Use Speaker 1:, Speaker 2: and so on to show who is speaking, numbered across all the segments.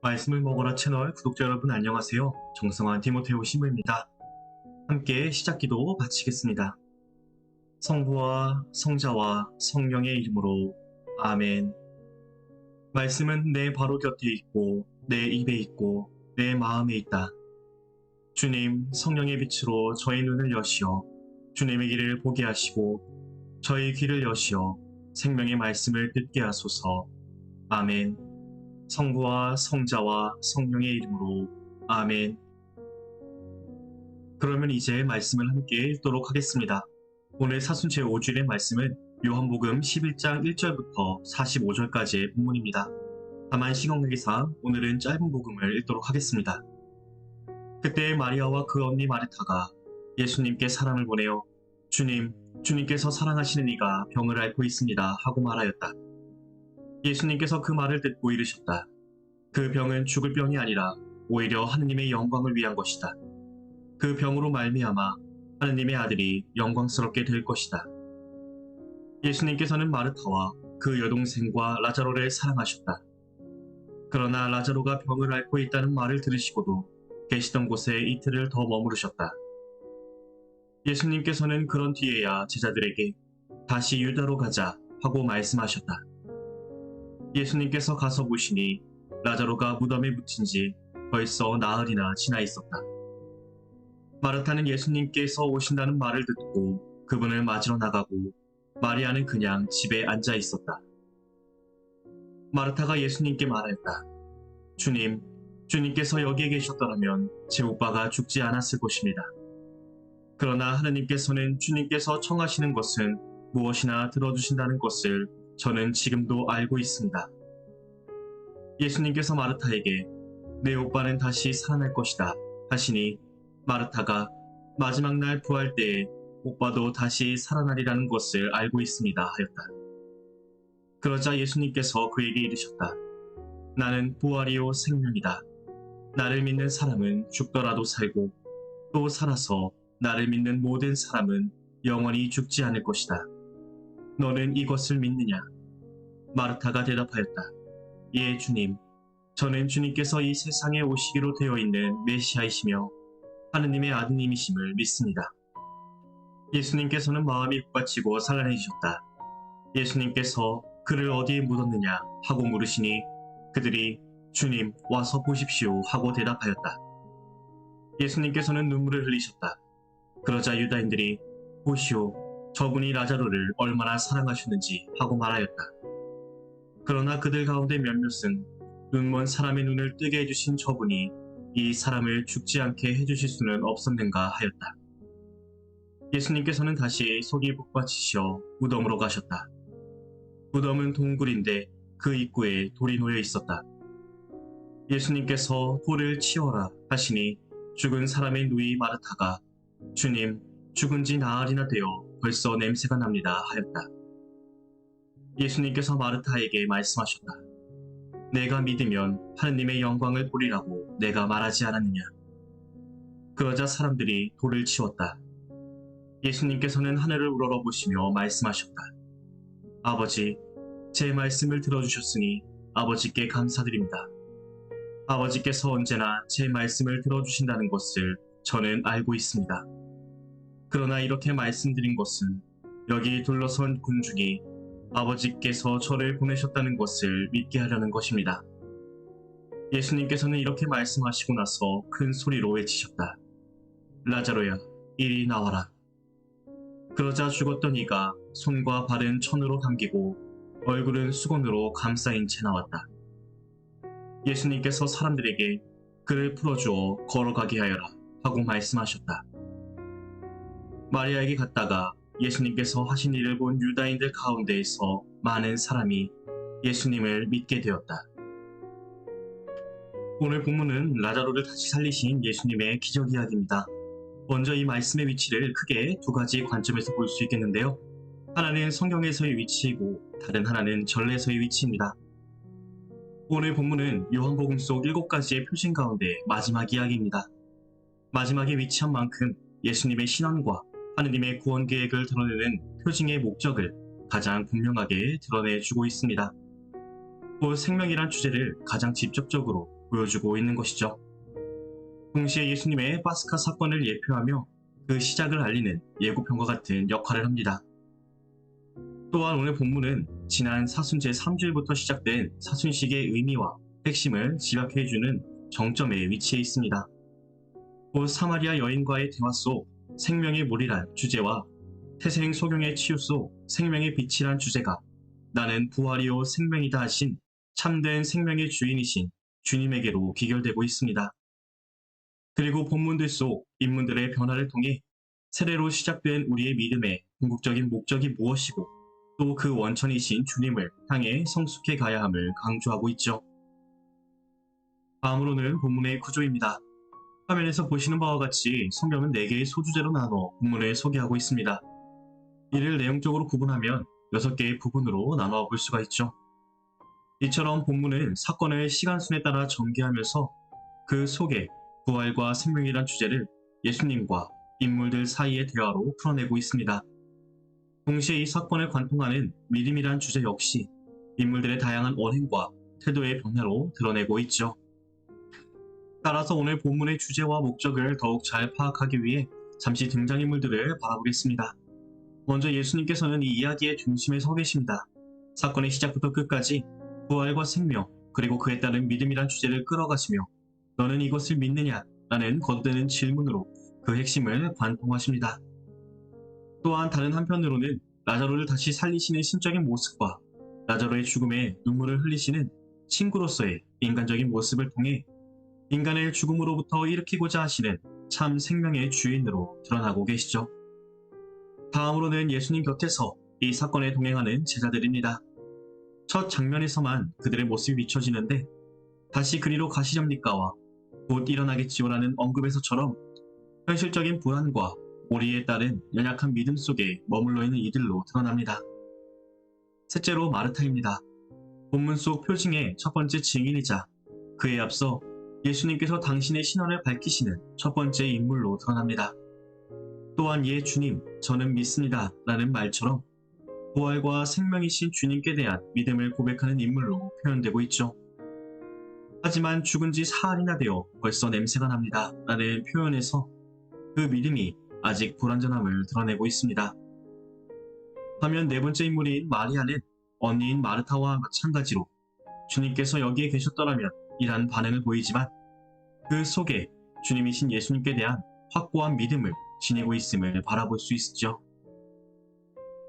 Speaker 1: 말씀을 먹어라 채널 구독자 여러분 안녕하세요. 정성환 디모테오 신부입니다. 함께 시작기도 바치겠습니다. 성부와 성자와 성령의 이름으로 아멘. 말씀은 내 바로 곁에 있고 내 입에 있고 내 마음에 있다. 주님 성령의 빛으로 저희 눈을 여시어 주님의 길을 보게 하시고 저희 귀를 여시어 생명의 말씀을 듣게 하소서. 아멘. 성부와 성자와 성령의 이름으로 아멘. 그러면 이제 말씀을 함께 읽도록 하겠습니다. 오늘 사순 제5주일의 말씀은 요한복음 11장 1절부터 45절까지의 본문입니다. 다만 시간관계상 오늘은 짧은 복음을 읽도록 하겠습니다. 그때 마리아와 그 언니 마르타가 예수님께 사람을 보내어 주님께서 사랑하시는 이가 병을 앓고 있습니다 하고 말하였다. 예수님께서 그 말을 듣고 이르셨다. 그 병은 죽을 병이 아니라 오히려 하느님의 영광을 위한 것이다. 그 병으로 말미암아 하느님의 아들이 영광스럽게 될 것이다. 예수님께서는 마르타와 그 여동생과 라자로를 사랑하셨다. 그러나 라자로가 병을 앓고 있다는 말을 들으시고도 계시던 곳에 이틀을 더 머무르셨다. 예수님께서는 그런 뒤에야 제자들에게 다시 유다로 가자 하고 말씀하셨다. 예수님께서 가서 보시니 라자로가 무덤에 묻힌 지 벌써 나흘이나 지나 있었다. 마르타는 예수님께서 오신다는 말을 듣고 그분을 맞으러 나가고 마리아는 그냥 집에 앉아 있었다. 마르타가 예수님께 말하였다. 주님께서 여기에 계셨더라면 제 오빠가 죽지 않았을 것입니다. 그러나 하느님께서는 주님께서 청하시는 것은 무엇이나 들어주신다는 것을 저는 지금도 알고 있습니다. 예수님께서 마르타에게 내 오빠는 다시 살아날 것이다 하시니 마르타가 마지막 날 부활 때에 오빠도 다시 살아나리라는 것을 알고 있습니다 하였다. 그러자 예수님께서 그에게 이르셨다. 나는 부활이요 생명이다. 나를 믿는 사람은 죽더라도 살고 또 살아서 나를 믿는 모든 사람은 영원히 죽지 않을 것이다. 너는 이것을 믿느냐? 마르타가 대답하였다. 예, 주님. 저는 주님께서 이 세상에 오시기로 되어 있는 메시아이시며 하느님의 아드님이심을 믿습니다. 예수님께서는 마음이 북받치고 산란해지셨다. 예수님께서 그를 어디에 묻었느냐 하고 물으시니 그들이 주님 와서 보십시오 하고 대답하였다. 예수님께서는 눈물을 흘리셨다. 그러자 유다인들이 보시오 저분이 라자로를 얼마나 사랑하셨는지 하고 말하였다. 그러나 그들 가운데 몇몇은 눈먼 사람의 눈을 뜨게 해주신 저분이 이 사람을 죽지 않게 해주실 수는 없었는가 하였다. 예수님께서는 다시 속이 북받치셔 무덤으로 가셨다. 무덤은 동굴인데 그 입구에 돌이 놓여 있었다. 예수님께서 돌을 치워라 하시니 죽은 사람의 누이 마르타가 주님 죽은 지 나흘이나 되어 벌써 냄새가 납니다 하였다. 예수님께서 마르타에게 말씀하셨다. 내가 믿으면 하느님의 영광을 보리라고 내가 말하지 않았느냐. 그러자 사람들이 돌을 치웠다. 예수님께서는 하늘을 우러러보시며 말씀하셨다. 아버지, 제 말씀을 들어주셨으니 아버지께 감사드립니다. 아버지께서 언제나 제 말씀을 들어주신다는 것을 저는 알고 있습니다. 그러나 이렇게 말씀드린 것은 여기 둘러선 군중이 아버지께서 저를 보내셨다는 것을 믿게 하려는 것입니다. 예수님께서는 이렇게 말씀하시고 나서 큰 소리로 외치셨다. 라자로야, 이리 나와라. 그러자 죽었던 이가 손과 발은 천으로 감기고 얼굴은 수건으로 감싸인 채 나왔다. 예수님께서 사람들에게 그를 풀어주어 걸어가게 하여라 하고 말씀하셨다. 마리아에게 갔다가 예수님께서 하신 일을 본 유다인들 가운데에서 많은 사람이 예수님을 믿게 되었다. 오늘 본문은 라자로를 다시 살리신 예수님의 기적 이야기입니다. 먼저 이 말씀의 위치를 크게 두 가지 관점에서 볼 수 있겠는데요. 하나는 성경에서의 위치이고 다른 하나는 전례에서의 위치입니다. 오늘 본문은 요한복음 속 7가지의 표징 가운데 마지막 이야기입니다. 마지막에 위치한 만큼 예수님의 신앙과 하느님의 구원 계획을 드러내는 표징의 목적을 가장 분명하게 드러내주고 있습니다. 곧 생명이란 주제를 가장 직접적으로 보여주고 있는 것이죠. 동시에 예수님의 파스카 사건을 예표하며 그 시작을 알리는 예고편과 같은 역할을 합니다. 또한 오늘 본문은 지난 사순 제3주일부터 시작된 사순식의 의미와 핵심을 지각해주는 정점에 위치해 있습니다. 곧 사마리아 여인과의 대화 속 생명의 물이란 주제와 태생 소경의 치유 속 생명의 빛이란 주제가 나는 부활이요 생명이다 하신 참된 생명의 주인이신 주님에게로 기결되고 있습니다. 그리고 본문들 속 인물들의 변화를 통해 세례로 시작된 우리의 믿음의 궁극적인 목적이 무엇이고 또 그 원천이신 주님을 향해 성숙해 가야 함을 강조하고 있죠. 다음으로는 본문의 구조입니다. 화면에서 보시는 바와 같이 성경은 4개의 소주제로 나눠 본문을 소개하고 있습니다. 이를 내용적으로 구분하면 6개의 부분으로 나누어 볼 수가 있죠. 이처럼 본문은 사건을 시간순에 따라 전개하면서 그 속에 부활과 생명이란 주제를 예수님과 인물들 사이의 대화로 풀어내고 있습니다. 동시에 이 사건을 관통하는 믿음이란 주제 역시 인물들의 다양한 언행과 태도의 변화로 드러내고 있죠. 따라서 오늘 본문의 주제와 목적을 더욱 잘 파악하기 위해 잠시 등장인물들을 바라보겠습니다. 먼저 예수님께서는 이 이야기의 중심에 서 계십니다. 사건의 시작부터 끝까지 부활과 생명 그리고 그에 따른 믿음이란 주제를 끌어가시며 너는 이것을 믿느냐? 라는 거듭되는 질문으로 그 핵심을 관통하십니다. 또한 다른 한편으로는 라자로를 다시 살리시는 신적인 모습과 라자로의 죽음에 눈물을 흘리시는 친구로서의 인간적인 모습을 통해 인간을 죽음으로부터 일으키고자 하시는 참 생명의 주인으로 드러나고 계시죠. 다음으로는 예수님 곁에서 이 사건에 동행하는 제자들입니다. 첫 장면에서만 그들의 모습이 비춰지는데 다시 그리로 가시렵니까와 곧 일어나겠지요라는 언급에서처럼 현실적인 불안과 오리에 따른 연약한 믿음 속에 머물러 있는 이들로 드러납니다. 셋째로 마르타입니다. 본문 속 표징의 첫 번째 증인이자 그에 앞서 예수님께서 당신의 신원을 밝히시는 첫 번째 인물로 드러납니다. 또한 예 주님, 저는 믿습니다 라는 말처럼 부활과 생명이신 주님께 대한 믿음을 고백하는 인물로 표현되고 있죠. 하지만 죽은 지 사흘이나 되어 벌써 냄새가 납니다 라는 표현에서 그 믿음이 아직 불완전함을 드러내고 있습니다. 반면 네 번째 인물인 마리아는 언니인 마르타와 마찬가지로 주님께서 여기에 계셨더라면 이란 반응을 보이지만 그 속에 주님이신 예수님께 대한 확고한 믿음을 지니고 있음을 바라볼 수 있죠.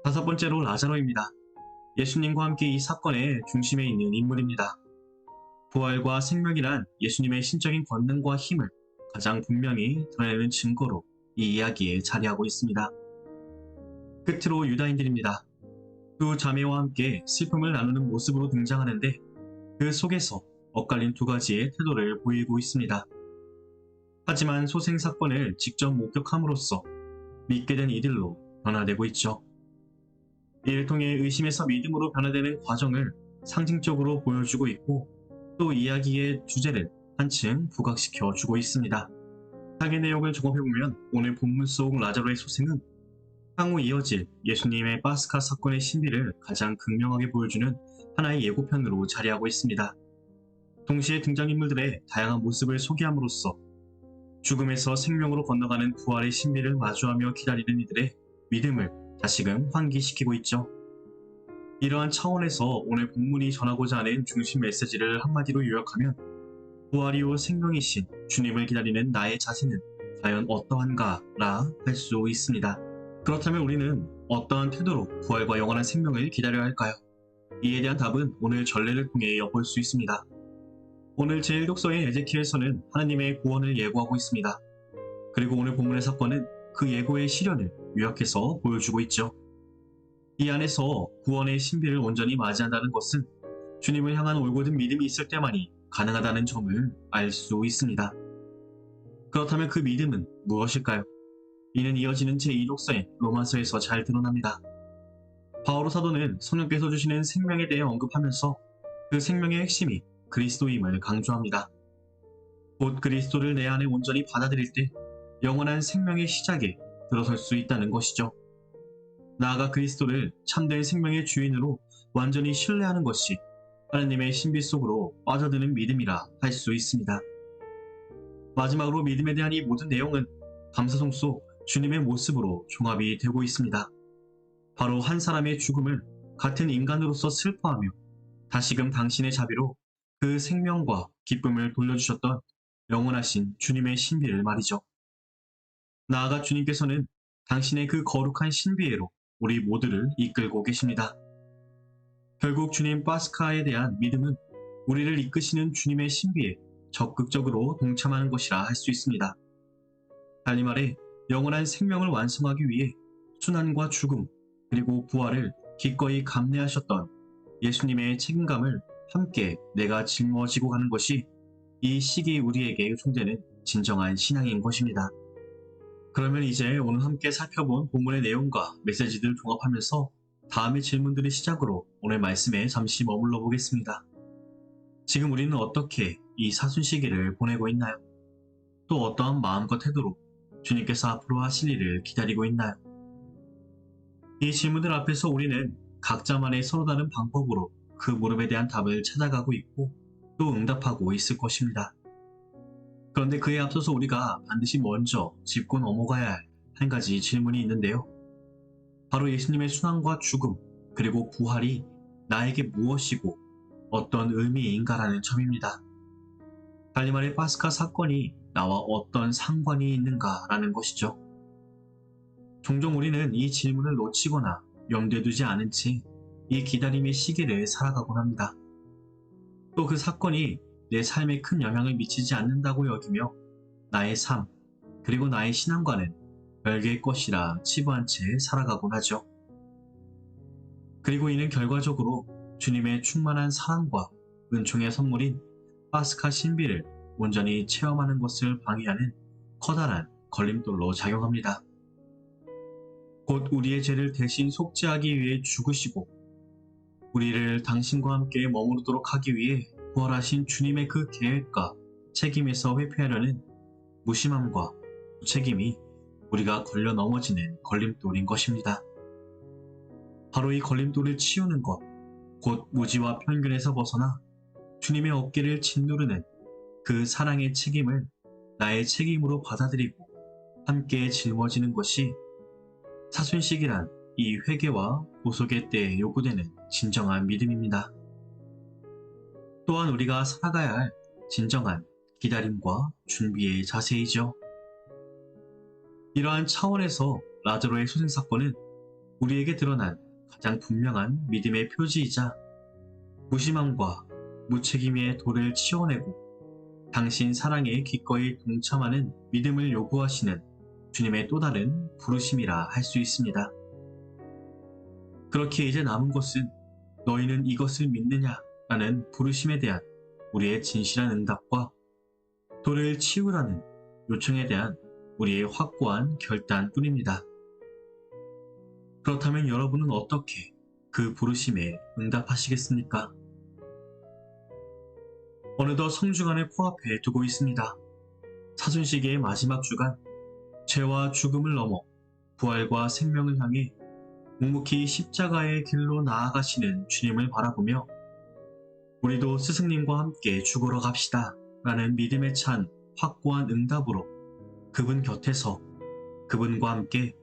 Speaker 1: 다섯 번째로 라자로입니다. 예수님과 함께 이 사건의 중심에 있는 인물입니다. 부활과 생명이란 예수님의 신적인 권능과 힘을 가장 분명히 드러내는 증거로 이 이야기에 자리하고 있습니다. 끝으로 유다인들입니다. 두 자매와 함께 슬픔을 나누는 모습으로 등장하는데 그 속에서 엇갈린 두 가지의 태도를 보이고 있습니다. 하지만 소생 사건을 직접 목격함으로써 믿게 된 이들로 변화되고 있죠. 이를 통해 의심에서 믿음으로 변화되는 과정을 상징적으로 보여주고 있고 또 이야기의 주제를 한층 부각시켜 주고 있습니다. 사기 내용을 종합해보면 오늘 본문 속 라자로의 소생은 향후 이어질 예수님의 파스카 사건의 신비를 가장 극명하게 보여주는 하나의 예고편으로 자리하고 있습니다. 동시에 등장인물들의 다양한 모습을 소개함으로써 죽음에서 생명으로 건너가는 부활의 신비를 마주하며 기다리는 이들의 믿음을 다시금 환기시키고 있죠. 이러한 차원에서 오늘 본문이 전하고자 하는 중심 메시지를 한마디로 요약하면 부활이요 생명이신 주님을 기다리는 나의 자세는 과연 어떠한가 라 할 수 있습니다. 그렇다면 우리는 어떠한 태도로 부활과 영원한 생명을 기다려야 할까요? 이에 대한 답은 오늘 전례를 통해 엿볼 수 있습니다. 오늘 제1독서인 에제키엘서는 하나님의 구원을 예고하고 있습니다. 그리고 오늘 본문의 사건은 그 예고의 실현을 요약해서 보여주고 있죠. 이 안에서 구원의 신비를 온전히 맞이한다는 것은 주님을 향한 올곧은 믿음이 있을 때만이 가능하다는 점을 알 수 있습니다. 그렇다면 그 믿음은 무엇일까요? 이는 이어지는 제2독서인 로마서에서 잘 드러납니다. 바오로 사도는 성령께서 주시는 생명에 대해 언급하면서 그 생명의 핵심이 그리스도임을 강조합니다. 곧 그리스도를 내 안에 온전히 받아들일 때 영원한 생명의 시작에 들어설 수 있다는 것이죠. 나아가 그리스도를 참된 생명의 주인으로 완전히 신뢰하는 것이 하나님의 신비 속으로 빠져드는 믿음이라 할 수 있습니다. 마지막으로 믿음에 대한 이 모든 내용은 감사송 속 주님의 모습으로 종합이 되고 있습니다. 바로 한 사람의 죽음을 같은 인간으로서 슬퍼하며 다시금 당신의 자비로 그 생명과 기쁨을 돌려주셨던 영원하신 주님의 신비를 말이죠. 나아가 주님께서는 당신의 그 거룩한 신비애로 우리 모두를 이끌고 계십니다. 결국 주님 파스카에 대한 믿음은 우리를 이끄시는 주님의 신비에 적극적으로 동참하는 것이라 할 수 있습니다. 달리 말해 영원한 생명을 완성하기 위해 순환과 죽음 그리고 부활을 기꺼이 감내하셨던 예수님의 책임감을 함께 내가 짊어지고 가는 것이 이 시기 우리에게 요청되는 진정한 신앙인 것입니다. 그러면 이제 오늘 함께 살펴본 본문의 내용과 메시지들을 종합하면서 다음의 질문들의 시작으로 오늘 말씀에 잠시 머물러 보겠습니다. 지금 우리는 어떻게 이 사순 시기를 보내고 있나요? 또 어떠한 마음과 태도로 주님께서 앞으로 하실 일을 기다리고 있나요? 이 질문들 앞에서 우리는 각자만의 서로 다른 방법으로 그 물음에 대한 답을 찾아가고 있고 또 응답하고 있을 것입니다. 그런데 그에 앞서서 우리가 반드시 먼저 짚고 넘어가야 할 한 가지 질문이 있는데요. 바로 예수님의 순환과 죽음 그리고 부활이 나에게 무엇이고 어떤 의미인가라는 점입니다. 달리 말해 파스카 사건이 나와 어떤 상관이 있는가라는 것이죠. 종종 우리는 이 질문을 놓치거나 염두에 두지 않은 채 이 기다림의 시기를 살아가곤 합니다. 또 그 사건이 내 삶에 큰 영향을 미치지 않는다고 여기며 나의 삶 그리고 나의 신앙과는 별개의 것이라 치부한 채 살아가곤 하죠. 그리고 이는 결과적으로 주님의 충만한 사랑과 은총의 선물인 파스카 신비를 온전히 체험하는 것을 방해하는 커다란 걸림돌로 작용합니다. 곧 우리의 죄를 대신 속죄하기 위해 죽으시고 우리를 당신과 함께 머무르도록 하기 위해 부활하신 주님의 그 계획과 책임에서 회피하려는 무심함과 무책임이 우리가 걸려 넘어지는 걸림돌인 것입니다. 바로 이 걸림돌을 치우는 것, 곧 무지와 편견에서 벗어나 주님의 어깨를 짓누르는 그 사랑의 책임을 나의 책임으로 받아들이고 함께 짊어지는 것이 사순식이란 이 회개와 보속의 때에 요구되는 진정한 믿음입니다. 또한 우리가 살아가야 할 진정한 기다림과 준비의 자세이죠. 이러한 차원에서 라자로의 소생 사건은 우리에게 드러난 가장 분명한 믿음의 표지이자 무심함과 무책임의 돌을 치워내고 당신 사랑에 기꺼이 동참하는 믿음을 요구하시는 주님의 또 다른 부르심이라 할 수 있습니다. 그렇게 이제 남은 것은 너희는 이것을 믿느냐? 라는 부르심에 대한 우리의 진실한 응답과 돌을 치우라는 요청에 대한 우리의 확고한 결단뿐입니다. 그렇다면 여러분은 어떻게 그 부르심에 응답하시겠습니까? 어느덧 성주간을 코앞에 두고 있습니다. 사순시기의 마지막 주간, 죄와 죽음을 넘어 부활과 생명을 향해 묵묵히 십자가의 길로 나아가시는 주님을 바라보며 우리도 스승님과 함께 죽으러 갑시다 라는 믿음에 찬 확고한 응답으로 그분 곁에서 그분과 함께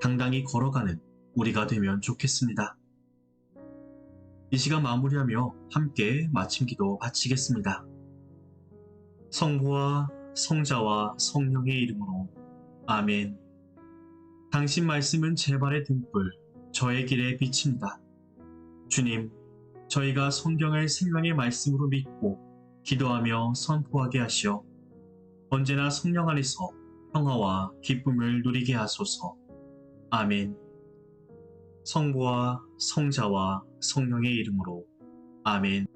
Speaker 1: 당당히 걸어가는 우리가 되면 좋겠습니다. 이 시간 마무리하며 함께 마침 기도 바치겠습니다. 성부와 성자와 성령의 이름으로 아멘. 당신 말씀은 제 발의 등불, 저의 길의 빛입니다. 주님, 저희가 성경을 생명의 말씀으로 믿고 기도하며 선포하게 하시어 언제나 성령 안에서 평화와 기쁨을 누리게 하소서. 아멘. 성부와 성자와 성령의 이름으로 아멘.